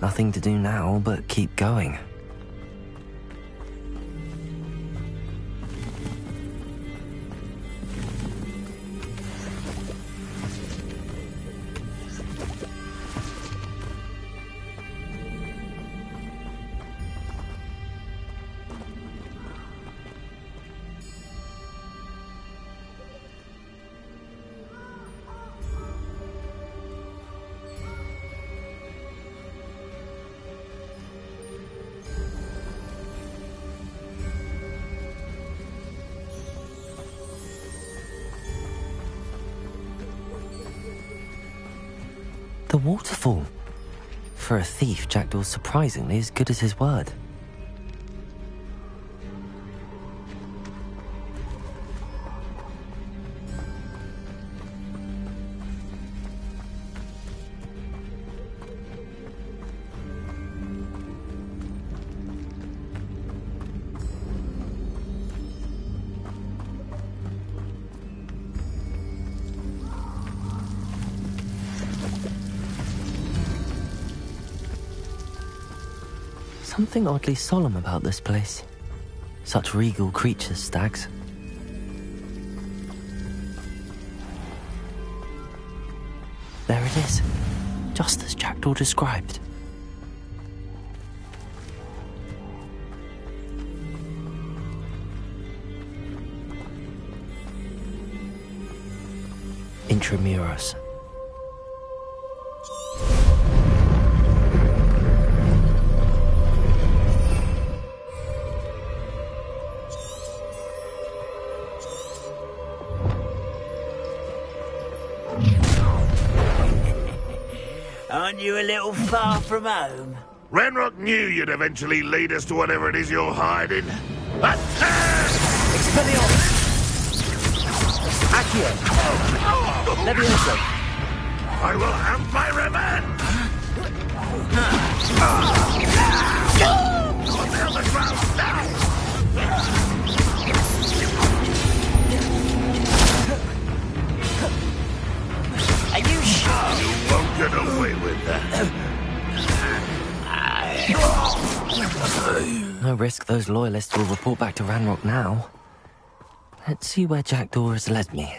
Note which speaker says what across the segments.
Speaker 1: Nothing to do now but keep going. The waterfall. For a thief, Jackdaw's surprisingly as good as his word. Something oddly solemn about this place. Such regal creatures, stags. There it is, just as Jackdaw described. Intramuros.
Speaker 2: Aren't you a little far from home?
Speaker 3: Ranrock knew you'd eventually lead us to whatever it is you're hiding. Attack!
Speaker 2: Expelliarmus! Accio! Levioso!
Speaker 3: I will have my revenge! On the other ground now!
Speaker 2: Are you sure?
Speaker 3: You won't get away with that.
Speaker 1: No risk those loyalists will report back to Ranrock now. Let's see where Jackdaw has led me.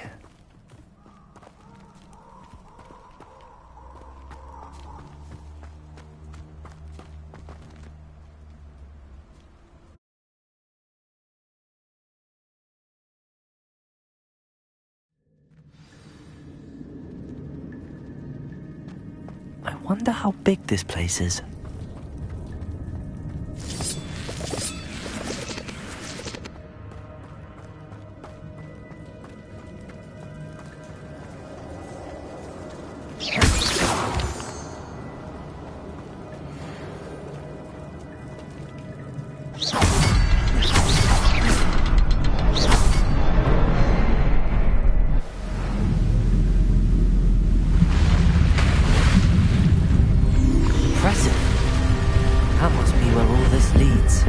Speaker 1: I wonder how big this place is. That must be where all this leads.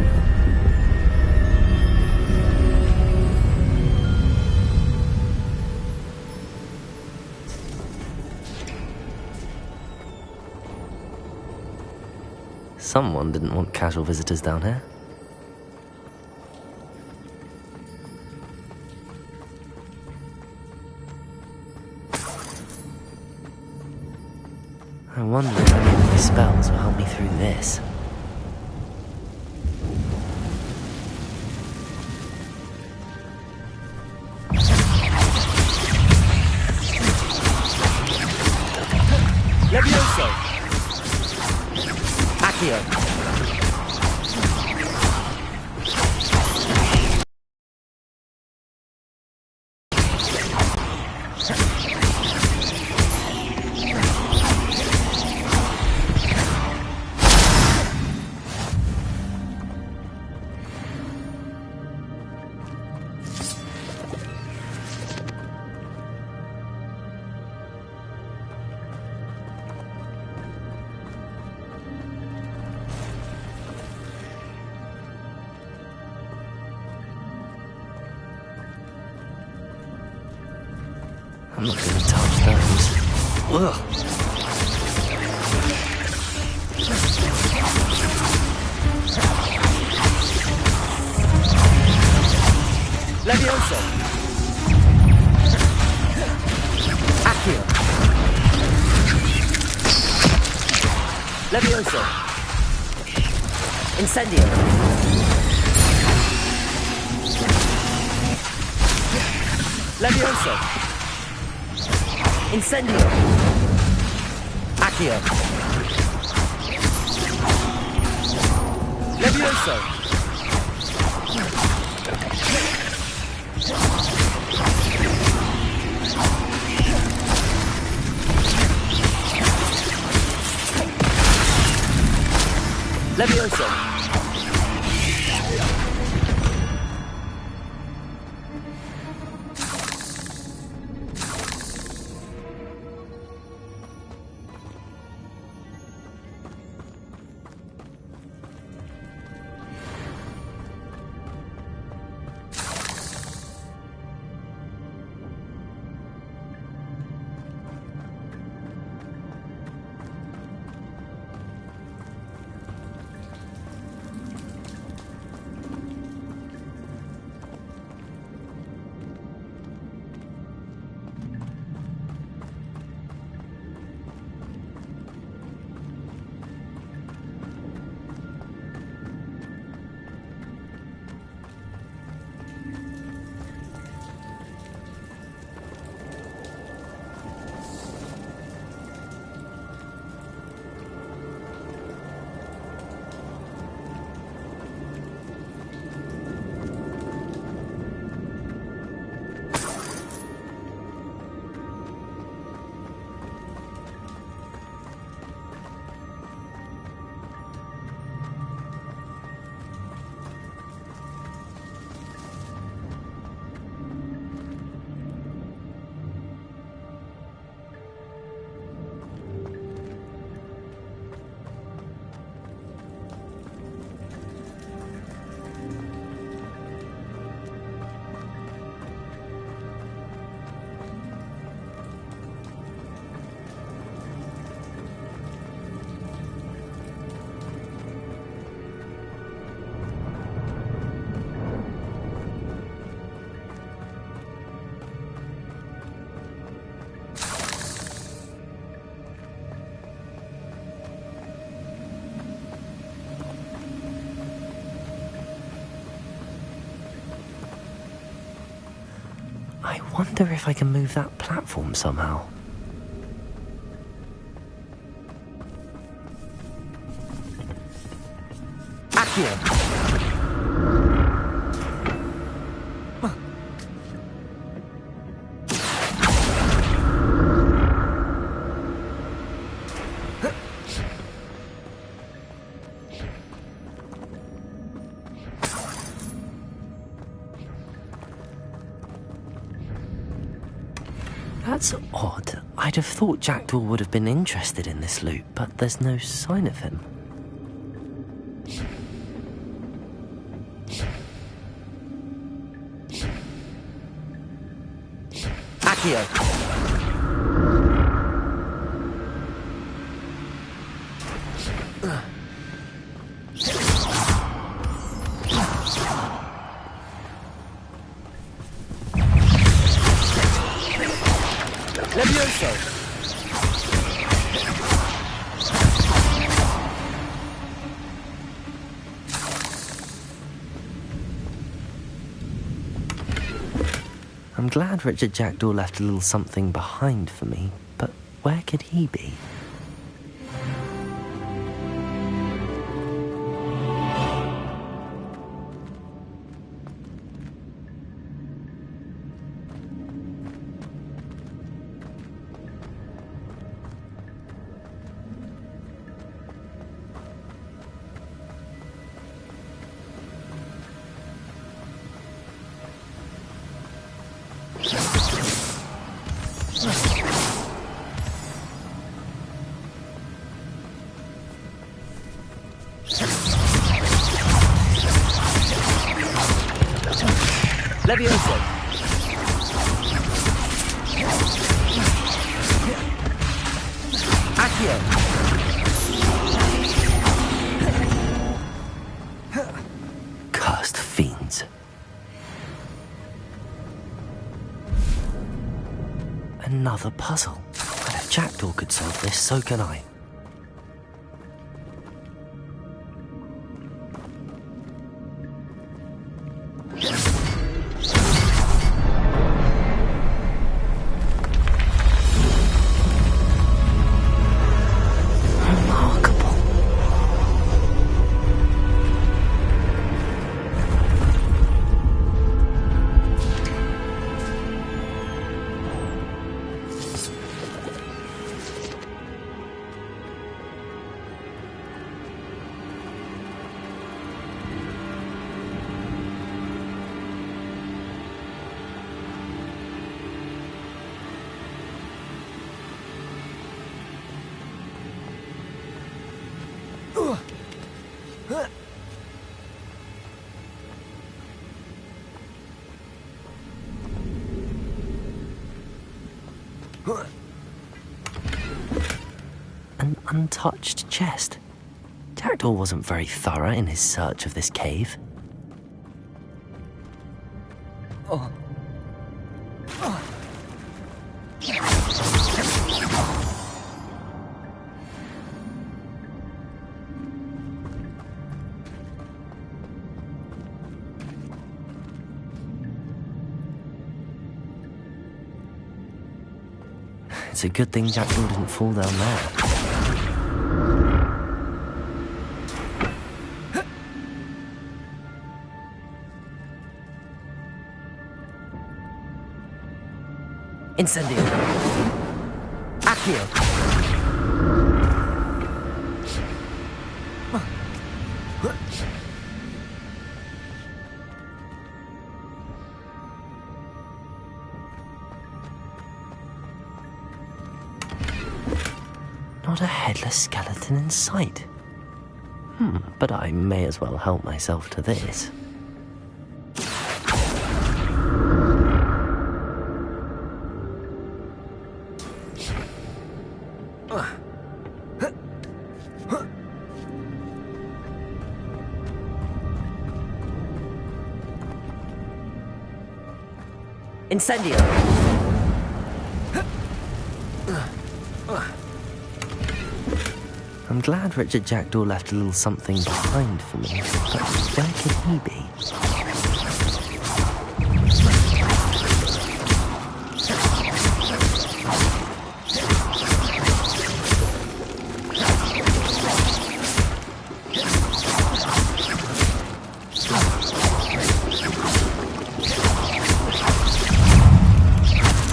Speaker 1: Someone didn't want casual visitors down here. I wonder if any of these spells will help me through this.
Speaker 2: Levioso! Accio! I'm not gonna touch those. Ugh.
Speaker 1: Levioso! Accio! Levioso! Incendio! Levioso! Incendio! Accio! Levioso! Levioso! I wonder if I can move that platform somehow. Accio! That's odd. I'd have thought Jackdaw would have been interested in this loot, but there's no sign of him. Accio! Levioso! I'm glad Richard Jackdaw left a little something behind for me, but where could he be? Levioso! Accio! Cursed fiends. another puzzle. And if Jackdaw could solve this, so can I. An untouched chest. Jackdaw wasn't very thorough in his search of this cave. It's a good thing Jackdaw didn't fall down there. Incendio. Accio. Not a headless skeleton in sight. But I may as well help myself to this. Incendio! I'm glad Richard Jackdaw left a little something behind for me, but where could he be?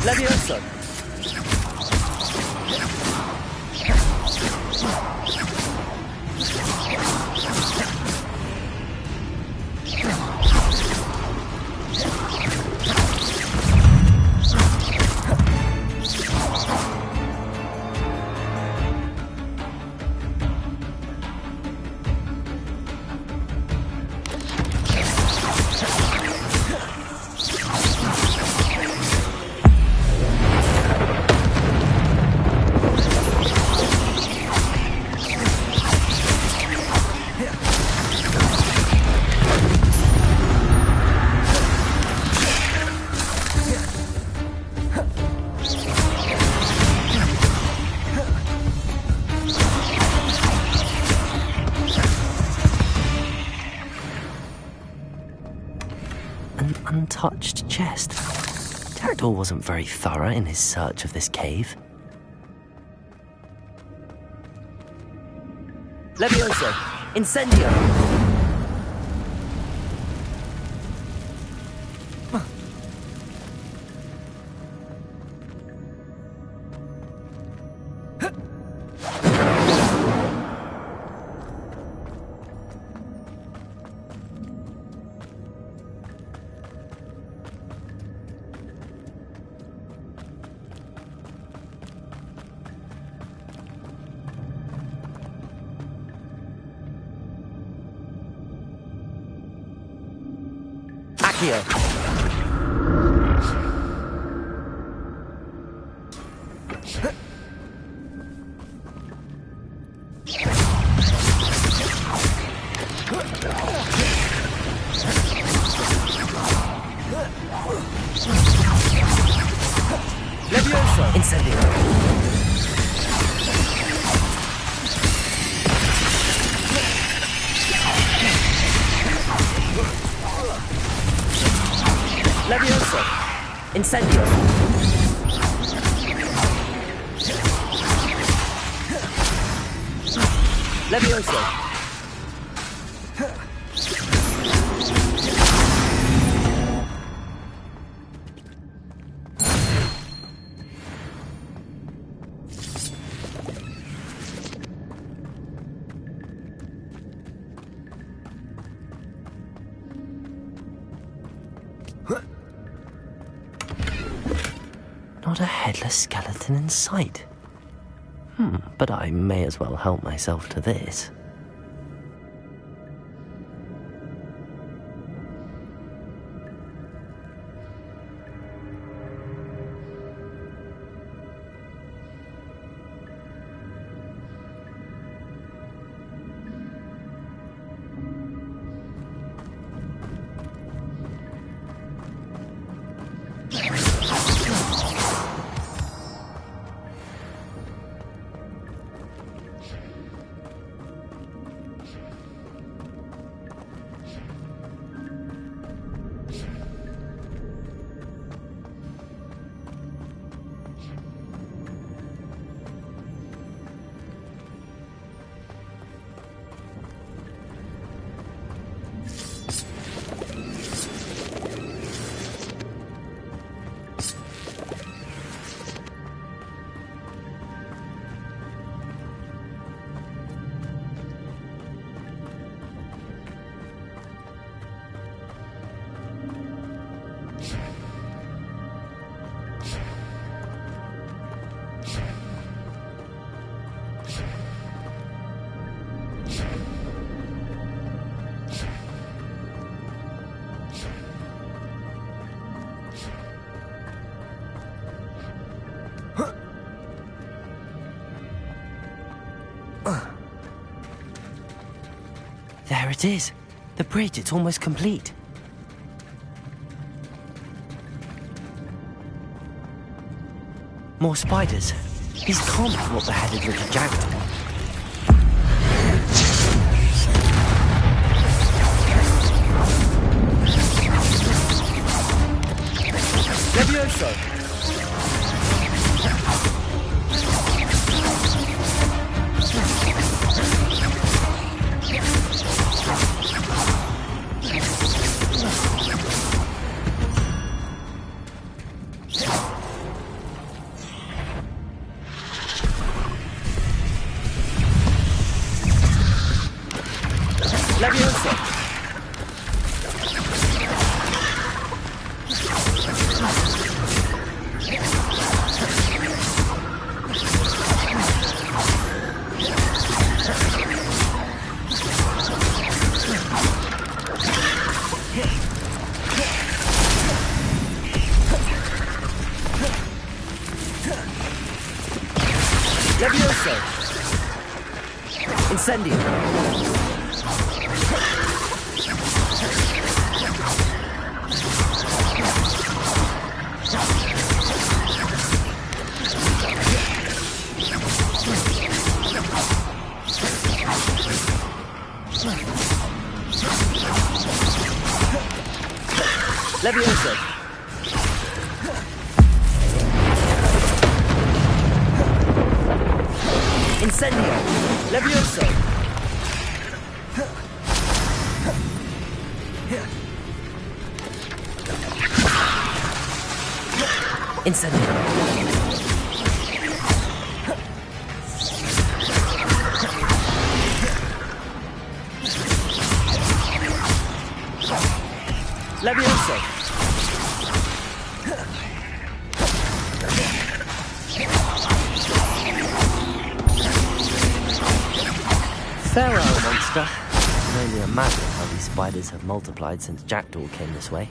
Speaker 2: Levioso!
Speaker 1: An untouched chest. Jackdaw wasn't very thorough in his search of this cave.
Speaker 2: Levioso! Incendio!
Speaker 1: Accio.
Speaker 2: Levioso!
Speaker 1: Incendio. Incendio! Levioso! Not a headless skeleton in sight. But I may as well help myself to this. There it is. The bridge, it's almost complete. More spiders. These can't be what the headed little jackdaw. Levioso! Levioso! Levioso! Incendio! Levioso! Incendio! Levioso! Incendio! Levioso! Feral monster. I can only imagine how these spiders have multiplied since Jackdaw came this way.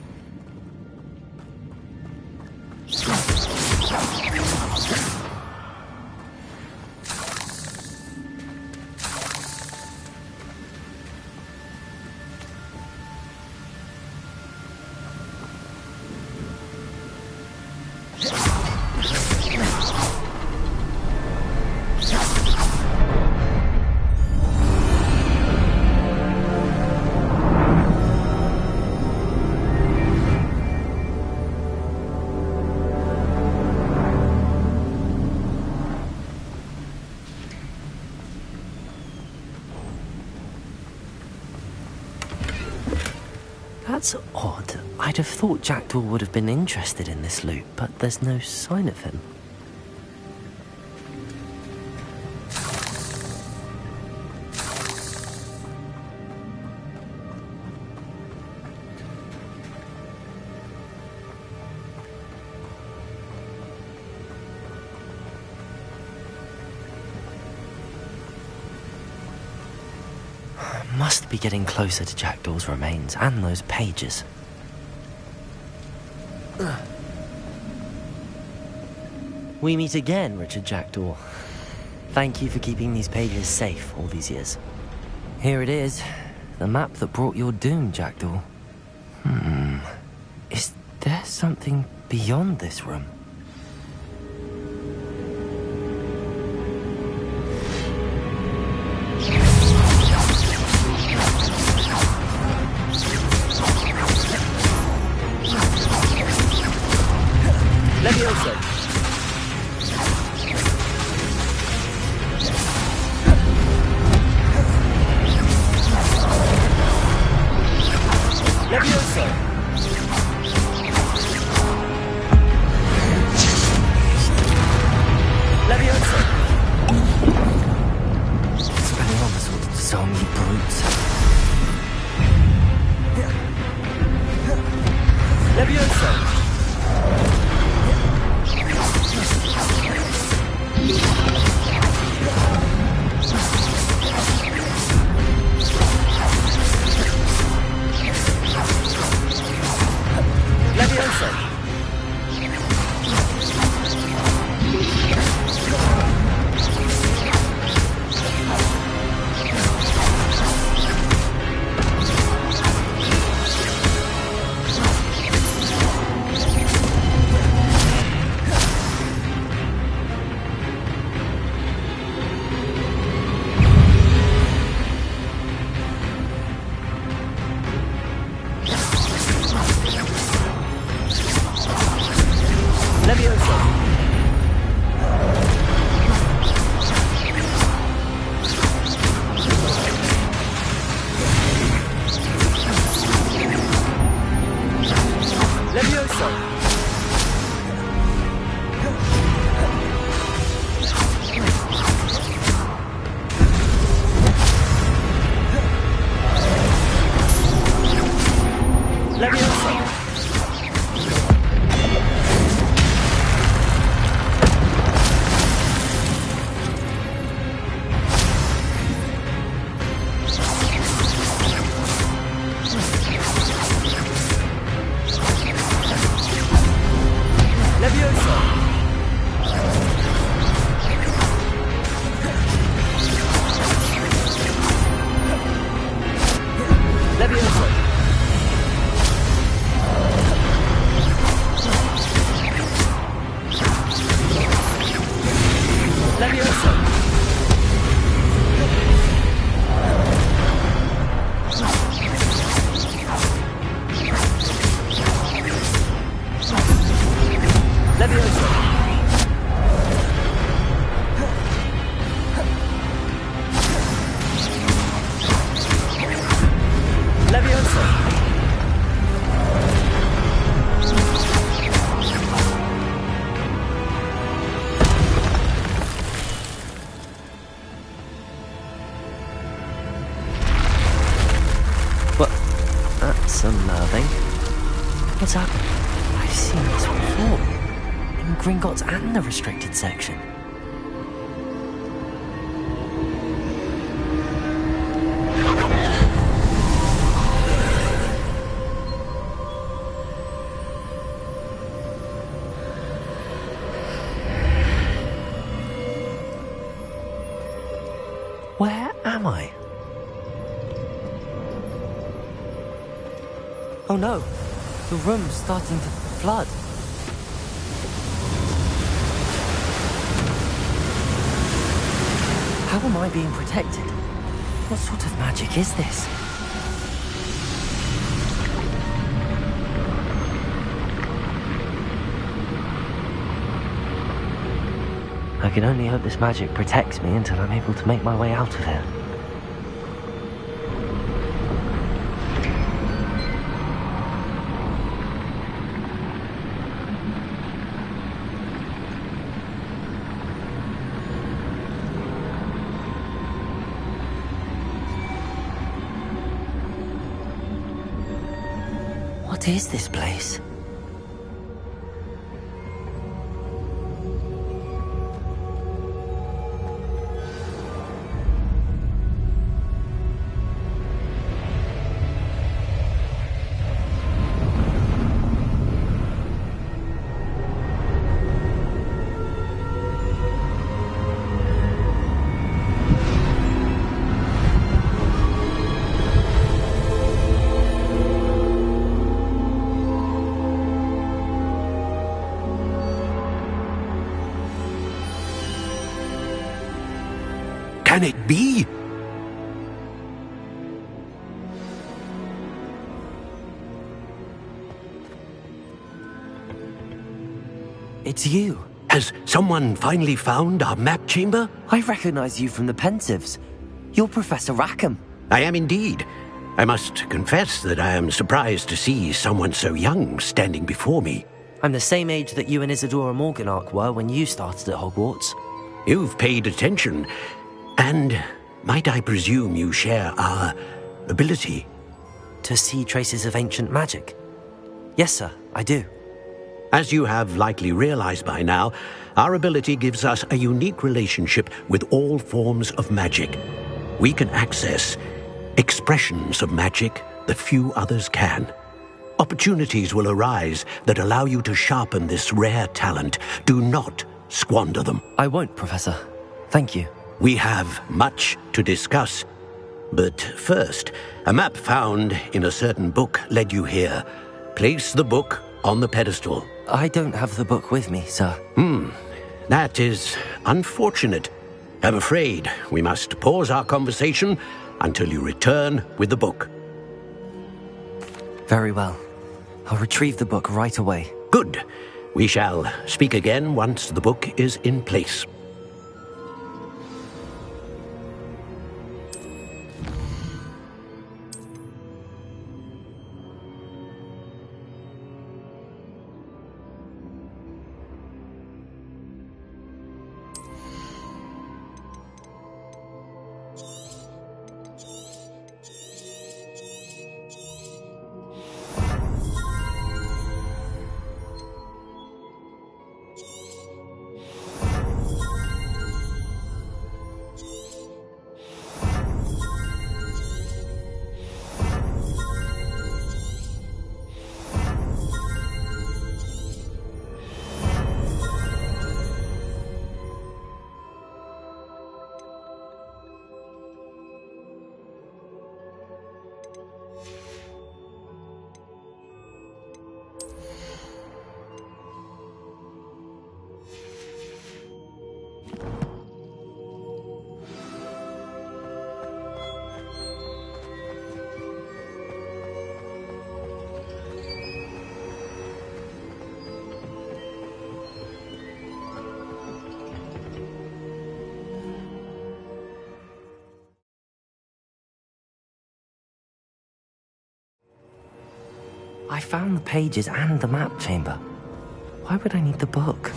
Speaker 1: That's odd. I'd have thought Jackdaw would have been interested in this loot, but there's no sign of him. Must be getting closer to Jackdaw's remains and those pages. We meet again, Richard Jackdaw. Thank you for keeping these pages safe all these years. Here it is, the map that brought your doom, Jackdaw. Is there something beyond this room?
Speaker 2: Levioso. Levioso. Levioso.
Speaker 1: Spelling zombie brutes.
Speaker 2: Levioso.
Speaker 1: That's unnerving. What's happened? I've seen this before. In Gringotts and the restricted section. Where am I? Oh no, the room's starting to flood. How am I being protected? What sort of magic is this? I can only hope this magic protects me until I'm able to make my way out of here. What is this place?
Speaker 4: Can it be?
Speaker 1: It's you.
Speaker 4: Has someone finally found our map chamber?
Speaker 1: I recognize you from the Pensieves. You're Professor Rackham.
Speaker 4: I am indeed. I must confess that I am surprised to see someone so young standing before me.
Speaker 1: I'm the same age that you and Isadora Morganach were when you started at Hogwarts.
Speaker 4: You've paid attention. And might I presume you share our ability?
Speaker 1: To see traces of ancient magic? Yes, sir, I do.
Speaker 4: As you have likely realized by now, our ability gives us a unique relationship with all forms of magic. We can access expressions of magic that few others can. Opportunities will arise that allow you to sharpen this rare talent. Do not squander them.
Speaker 1: I won't, Professor. Thank you.
Speaker 4: We have much to discuss. But first, a map found in a certain book led you here. Place the book on the pedestal.
Speaker 1: I don't have the book with me, sir.
Speaker 4: That is unfortunate. I'm afraid we must pause our conversation until you return with the book.
Speaker 1: Very well. I'll retrieve the book right away.
Speaker 4: Good. We shall speak again once the book is in place.
Speaker 1: I found the pages and the map chamber. Why would I need the book?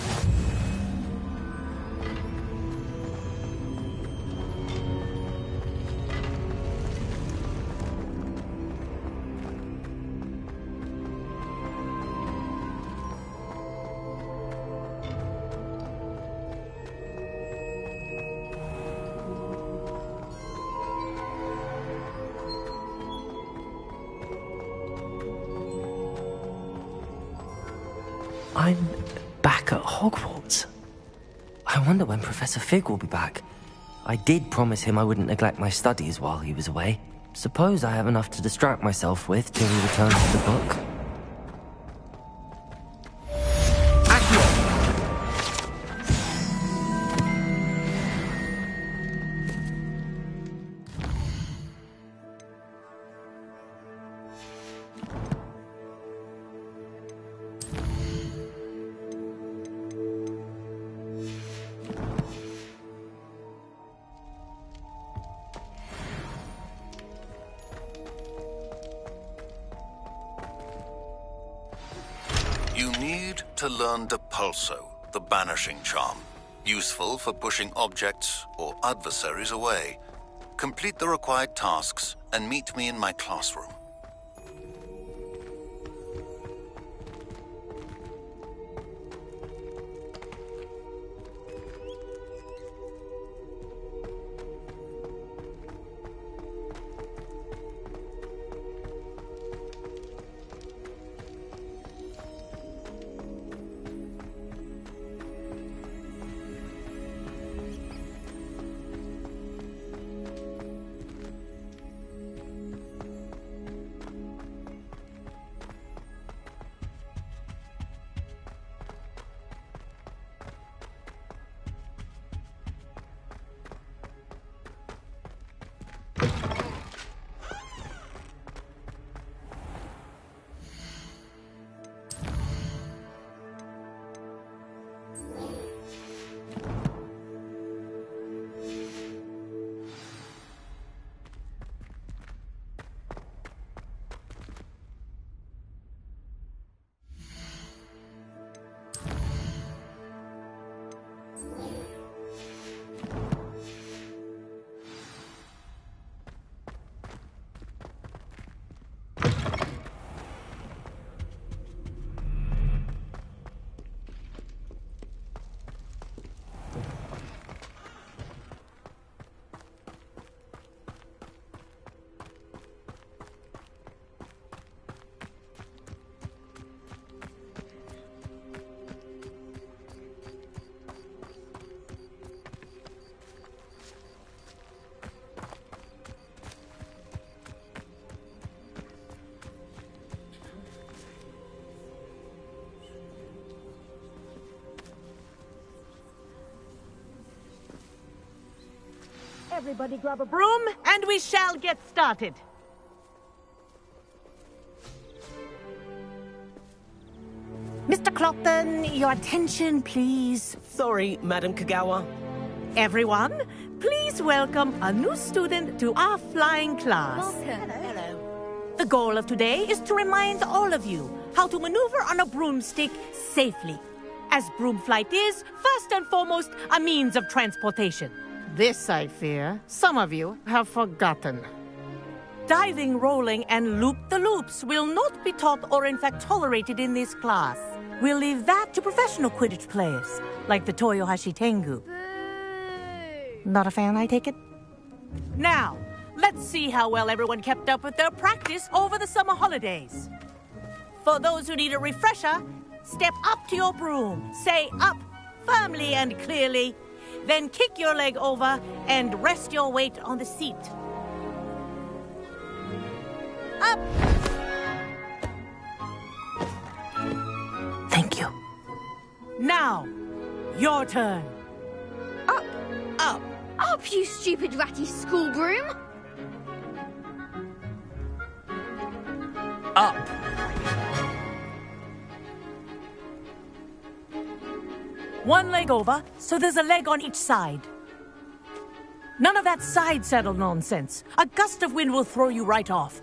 Speaker 1: I'm back at Hogwarts. I wonder when Professor Fig will be back. I did promise him I wouldn't neglect my studies while he was away. Suppose I have enough to distract myself with till he returns to the book.
Speaker 5: You need to learn Depulso, the banishing charm, useful for pushing objects or adversaries away. Complete the required tasks and meet me in my classroom.
Speaker 6: Everybody grab a broom, and we shall get started. Mr. Clopton, your attention, please.
Speaker 7: Sorry, Madam Kagawa.
Speaker 6: Everyone, please welcome a new student to our flying class.
Speaker 8: Welcome.
Speaker 6: Hello. The goal of today is to remind all of you how to maneuver on a broomstick safely, as broom flight is, first and foremost, a means of transportation. This, I fear, some of you have forgotten. Diving, rolling, and loop-the-loops will not be taught or in fact tolerated in this class. We'll leave that to professional Quidditch players, like the Toyohashi Tengu. Not a fan, I take it? Now, let's see how well everyone kept up with their practice over the summer holidays. For those who need a refresher, step up to your broom, say up firmly and clearly, then kick your leg over and rest your weight on the seat. Up! Thank you. Now, your turn.
Speaker 8: Up.
Speaker 7: Up.
Speaker 8: Up, you stupid ratty school broom.
Speaker 1: Up.
Speaker 6: One leg over, so there's a leg on each side. None of that side saddle nonsense. A gust of wind will throw you right off.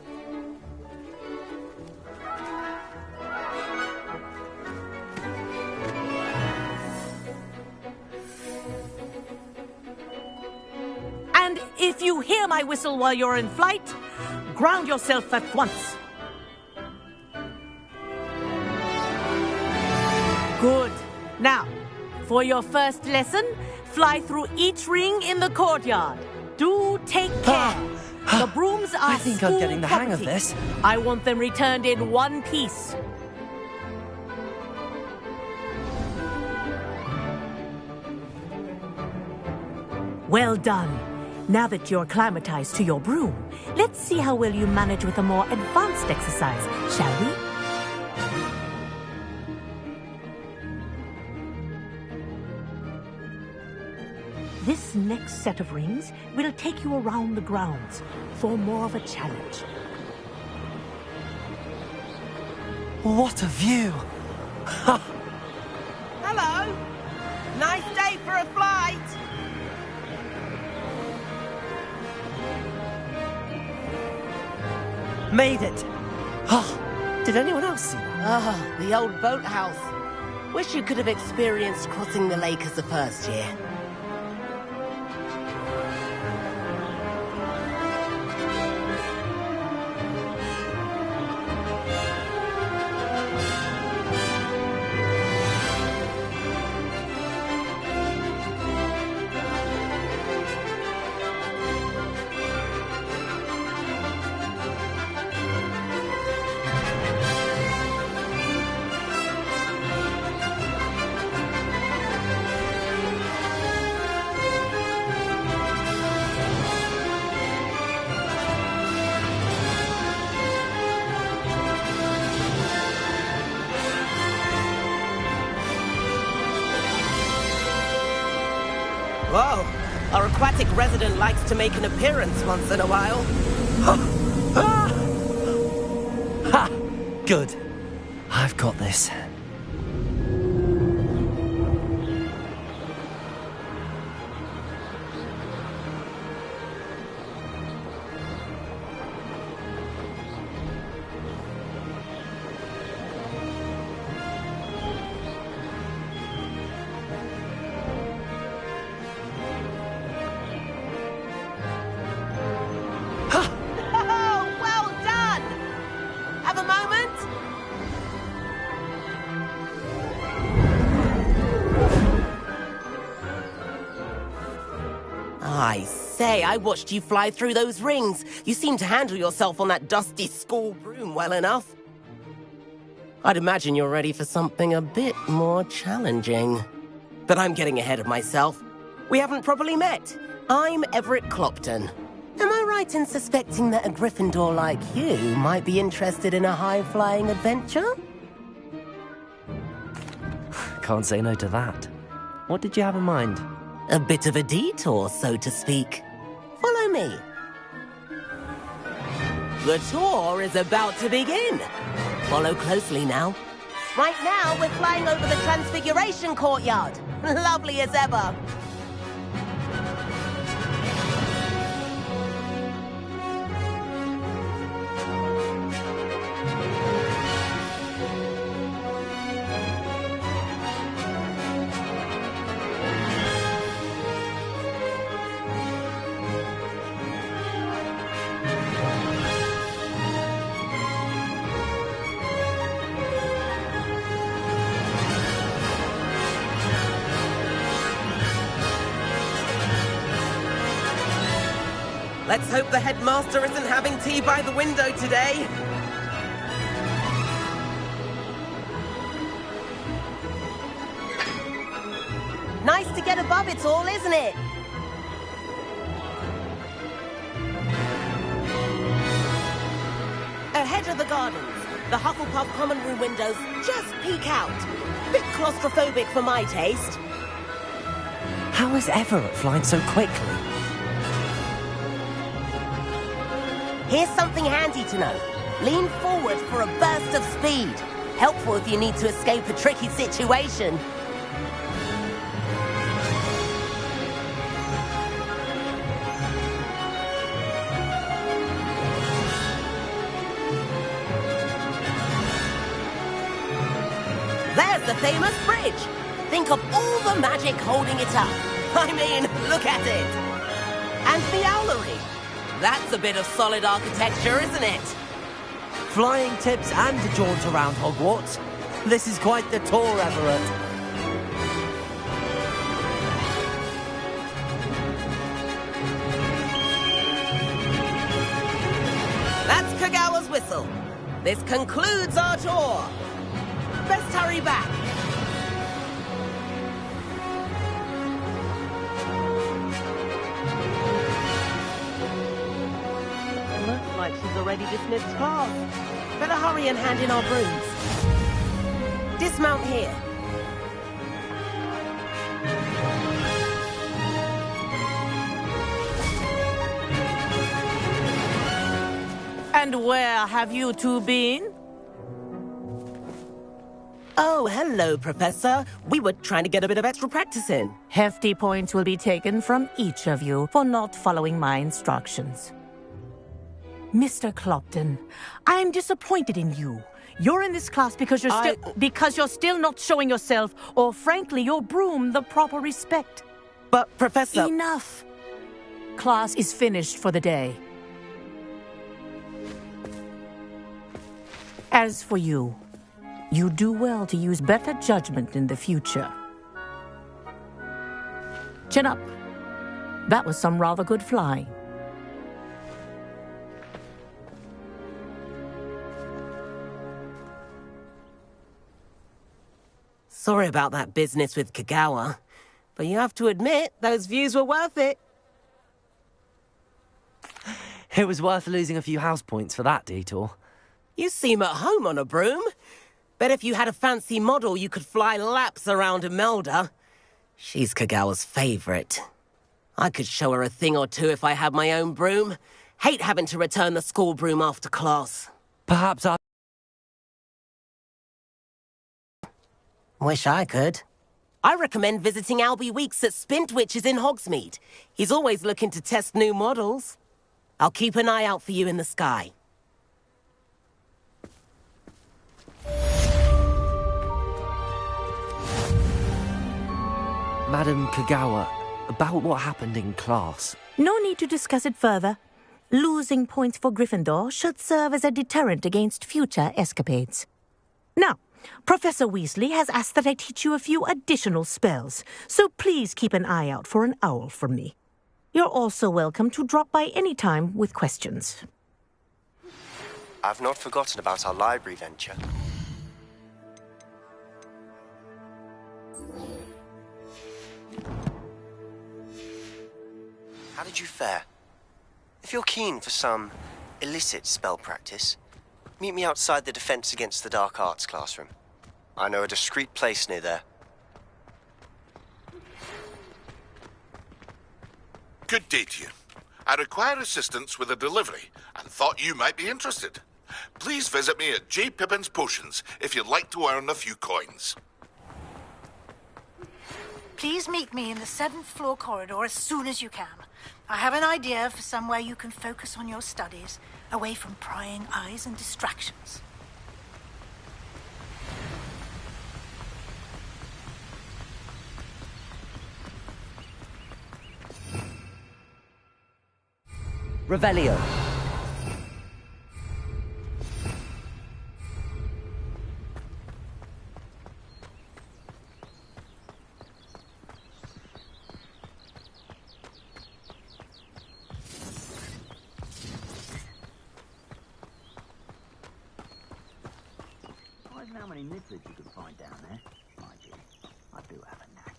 Speaker 6: And if you hear my whistle while you're in flight, ground yourself at once. Good. Now, for your first lesson, fly through each ring in the courtyard. Do take care. The brooms are
Speaker 1: I think I'm getting the hang of
Speaker 6: property.
Speaker 1: this.
Speaker 6: I want them returned in one piece. Well done. Now that you're acclimatized to your broom, let's see how well you manage with a more advanced exercise, shall we? This next set of rings will take you around the grounds for more of a challenge.
Speaker 1: What a view!
Speaker 7: Hello. Nice day for a flight.
Speaker 1: Made it! Oh, did anyone else see that?
Speaker 7: Ah, the old boathouse. Wish you could have experienced crossing the lake as a first year. Whoa, our aquatic resident likes to make an appearance once in a while.
Speaker 1: Ha! Good. I've got this.
Speaker 7: Oh, well done! Have a moment? I say, I watched you fly through those rings. You seem to handle yourself on that dusty school broom well enough. I'd imagine you're ready for something a bit more challenging. But I'm getting ahead of myself. We haven't properly met. I'm Everett Clopton. Am I right in suspecting that a Gryffindor like you might be interested in a high-flying adventure?
Speaker 1: Can't say no to that. What did you have in mind?
Speaker 7: A bit of a detour, so to speak. me. The tour is about to begin. Follow closely now. Right now, we're flying over the Transfiguration Courtyard. Lovely as ever. Let's hope the headmaster isn't having tea by the window today. Nice to get above it all, isn't it? Ahead of the gardens, the Hufflepuff common room windows just peek out. Bit claustrophobic for my taste.
Speaker 1: How is Everett flying so quickly?
Speaker 7: Here's something handy to know. Lean forward for a burst of speed. Helpful if you need to escape a tricky situation. There's the famous bridge. Think of all the magic holding it up. I mean, look at it. And the owlery. That's a bit of solid architecture, isn't it?
Speaker 1: Flying tips and a jaunt around Hogwarts. This is quite the tour, Everett.
Speaker 7: That's Kagawa's whistle. This concludes our tour. Best hurry back. Looks like she's already dismissed class. Better hurry and hand in our brooms. Dismount here.
Speaker 6: And where have you two been?
Speaker 7: Oh, hello, Professor. We were trying to get a bit of extra practice in.
Speaker 6: Hefty points will be taken from each of you for not following my instructions. Mr. Clopton, I'm disappointed in you. You're in this class because you're still not showing yourself, or frankly, your broom, the proper respect.
Speaker 7: But, Professor...
Speaker 6: Enough. Class is finished for the day. As for you, you do well to use better judgment in the future. Chin up. That was some rather good flying.
Speaker 7: Sorry about that business with Kagawa, but you have to admit, those views were worth it.
Speaker 1: It was worth losing a few house points for that detour.
Speaker 7: You seem at home on a broom. Bet if you had a fancy model, you could fly laps around Imelda. She's Kagawa's favorite. I could show her a thing or two if I had my own broom. Hate having to return the school broom after class.
Speaker 1: Perhaps I...
Speaker 7: Wish I could. I recommend visiting Albie Weeks at Spintwitches in Hogsmeade. He's always looking to test new models. I'll keep an eye out for you in the sky.
Speaker 1: Madam Kagawa, about what happened in class.
Speaker 6: No need to discuss it further. Losing points for Gryffindor should serve as a deterrent against future escapades. Now, Professor Weasley has asked that I teach you a few additional spells, so please keep an eye out for an owl from me. You're also welcome to drop by any time with questions.
Speaker 9: I've not forgotten about our library venture. How did you fare? If you're keen for some illicit spell practice, meet me outside the Defense Against the Dark Arts classroom. I know a discreet place near there.
Speaker 3: Good day to you. I require assistance with a delivery and thought you might be interested. Please visit me at J. Pippin's Potions if you'd like to earn a few coins.
Speaker 10: Please meet me in the 7th floor corridor as soon as you can. I have an idea for somewhere you can focus on your studies, away from prying eyes and distractions.
Speaker 1: Revelio.
Speaker 2: I don't know how many nippers you can find down there, mind you. I do have a knack.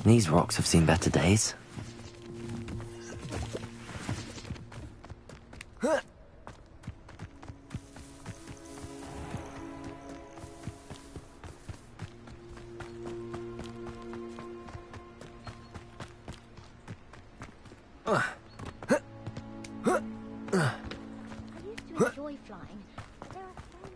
Speaker 1: These rocks have seen better days.
Speaker 8: I used to enjoy flying, but there are so many...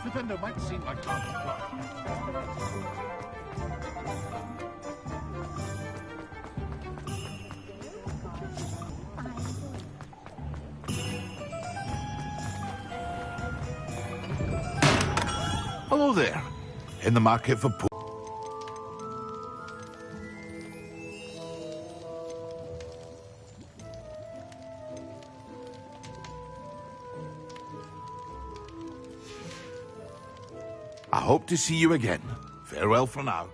Speaker 3: Flipendo might seem like half a plot. Hello there. In the market for I hope to see you again. Farewell for now.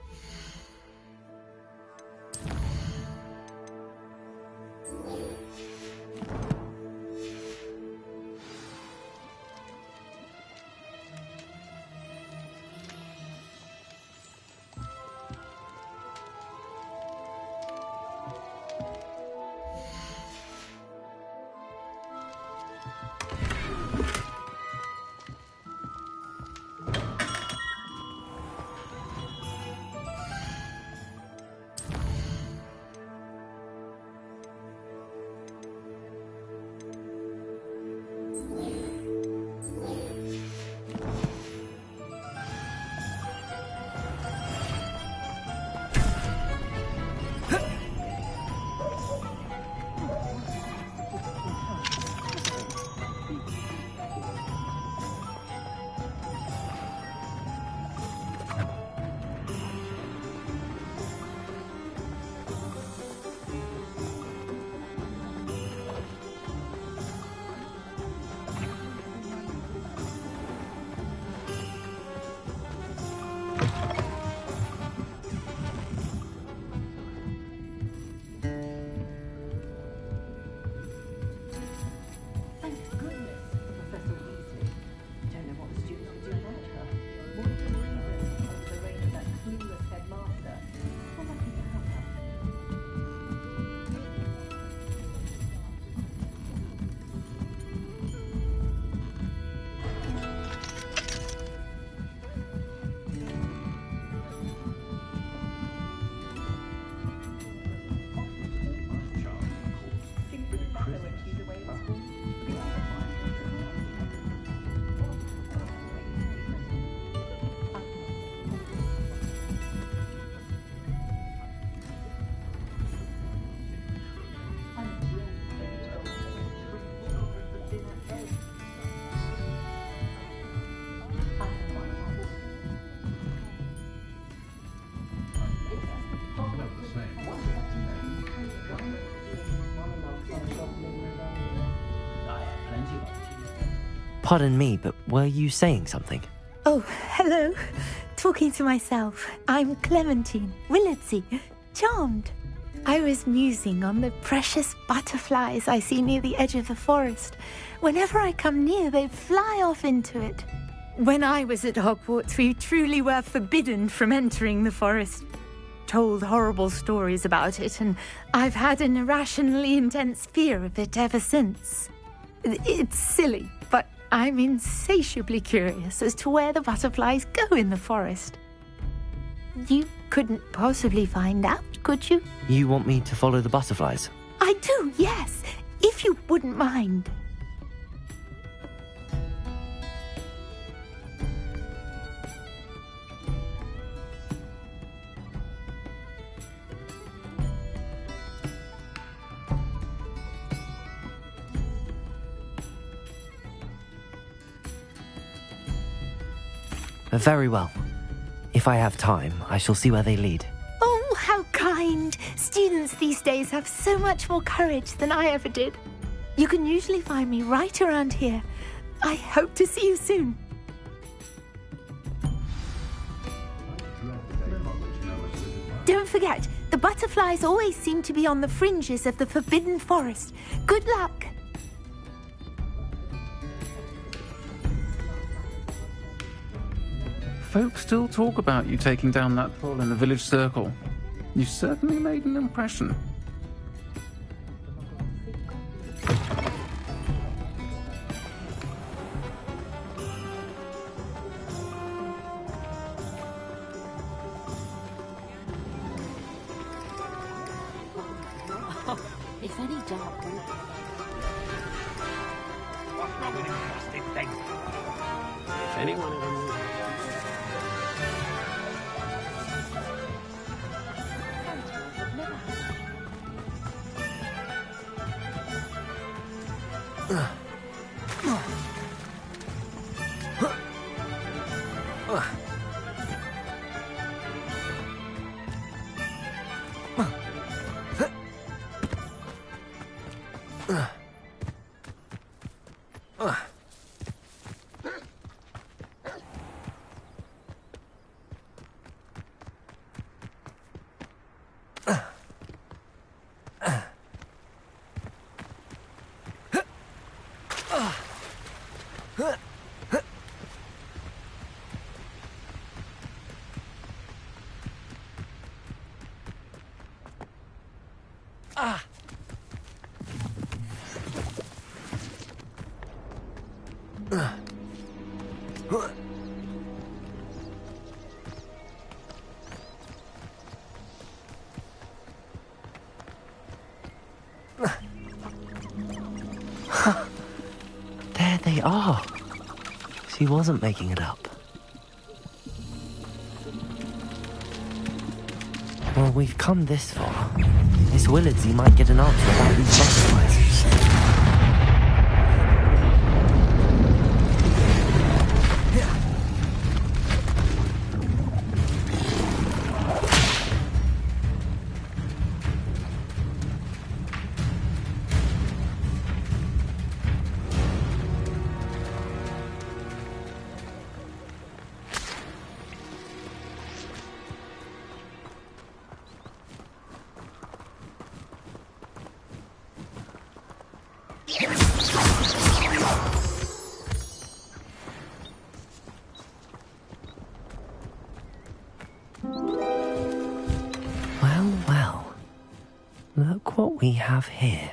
Speaker 1: Pardon me, but were you saying something?
Speaker 11: Oh, hello. Talking to myself. I'm Clementine Willardsey. Charmed. I was musing on the precious butterflies I see near the edge of the forest. Whenever I come near, they fly off into it. When I was at Hogwarts, we truly were forbidden from entering the forest. Told horrible stories about it, and I've had an irrationally intense fear of it ever since. It's silly, but I'm insatiably curious as to where the butterflies go in the forest. You couldn't possibly find out, could you?
Speaker 1: You want me to follow the butterflies?
Speaker 11: I do, yes, if you wouldn't mind.
Speaker 1: Very well. If I have time, I shall see where they lead.
Speaker 11: Oh, how kind! Students these days have so much more courage than I ever did. You can usually find me right around here. I hope to see you soon. Don't forget, the butterflies always seem to be on the fringes of the Forbidden Forest. Good luck!
Speaker 12: Folks still talk about you taking down that troll in the village circle. You certainly made an impression.
Speaker 8: If any doubt.
Speaker 4: What's wrong with this plastic thing? If anyone ever moves.
Speaker 1: There they are. She wasn't making it up. Well, we've come this far. Miss Willardsey might get an answer about these butterflies. Well, well. Look what we have here.